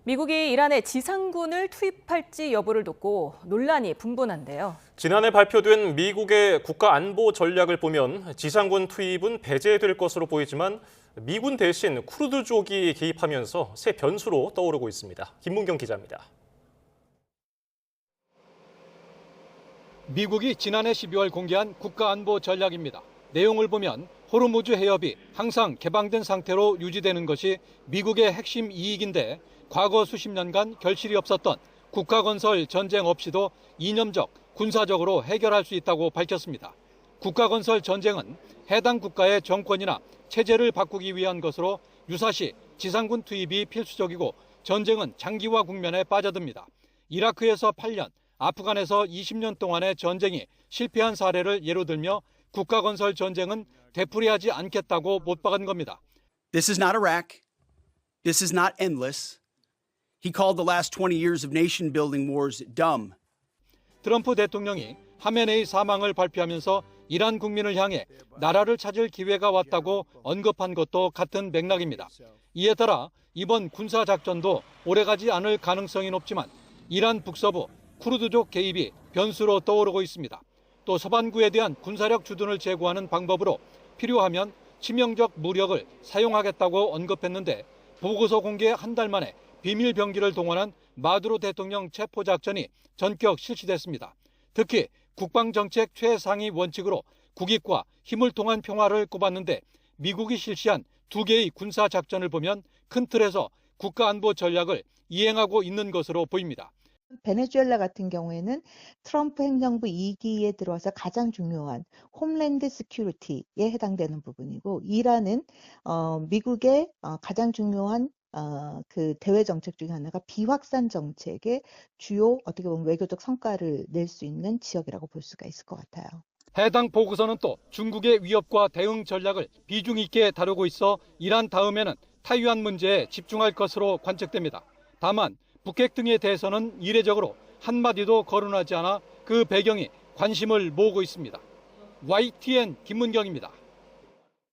미국이 이란에 지상군을 투입할지 여부를 놓고 논란이 분분한데요. 지난해 발표된 미국의 국가안보 전략을 보면 지상군 투입은 배제될 것으로 보이지만 미군 대신 쿠르드족이 개입하면서 새 변수로 떠오르고 있습니다. 김문경 기자입니다. 미국이 지난해 12월 공개한 국가안보 전략입니다. 내용을 보면 호르무즈 해협이 항상 개방된 상태로 유지되는 것이 미국의 핵심 이익인데 과거 수십 년간 결실이 없었던 국가건설 전쟁 없이도 이념적, 군사적으로 해결할 수 있다고 밝혔습니다. 국가건설 전쟁은 해당 국가의 정권이나 체제를 바꾸기 위한 것으로 유사시 지상군 투입이 필수적이고 전쟁은 장기화 국면에 빠져듭니다. 이라크에서 8년, 아프간에서 20년 동안의 전쟁이 실패한 사례를 예로 들며 국가건설 전쟁은 되풀이하지 않겠다고 못 박은 겁니다. This is not Iraq. This is not endless. He called the last 20 years of nation-building wars dumb. 트럼프 대통령이 하메네이 사망을 발표하면서 이란 국민을 향해 나라를 찾을 기회가 왔다고 언급한 것도 같은 맥락입니다. 이에 따라 이번 군사작전도 오래가지 않을 가능성이 높지만 이란 북서부 쿠르드족 개입이 변수로 떠오르고 있습니다. 또 서반구에 대한 군사력 주둔을 제고하는 방법으로 필요하면 치명적 무력을 사용하겠다고 언급했는데 보고서 공개 한 달 만에 비밀 병기를 동원한 마두로 대통령 체포 작전이 전격 실시됐습니다. 특히 국방정책 최상위 원칙으로 국익과 힘을 통한 평화를 꼽았는데 미국이 실시한 두 개의 군사작전을 보면 큰 틀에서 국가안보 전략을 이행하고 있는 것으로 보입니다. 베네수엘라 같은 경우에는 트럼프 행정부 2기에 들어와서 가장 중요한 홈랜드 시큐리티에 해당되는 부분이고, 이란은 미국의 가장 중요한 그 대외 정책 중에 하나가 비확산 정책의 주요 어떻게 보면 외교적 성과를 낼 수 있는 지역이라고 볼 수가 있을 것 같아요. 해당 보고서는 또 중국의 위협과 대응 전략을 비중 있게 다루고 있어 이란 다음에는 타이완 문제에 집중할 것으로 관측됩니다. 다만 북핵 등에 대해서는 이례적으로 한마디도 거론하지 않아 그 배경이 관심을 모으고 있습니다. YTN 김문경입니다.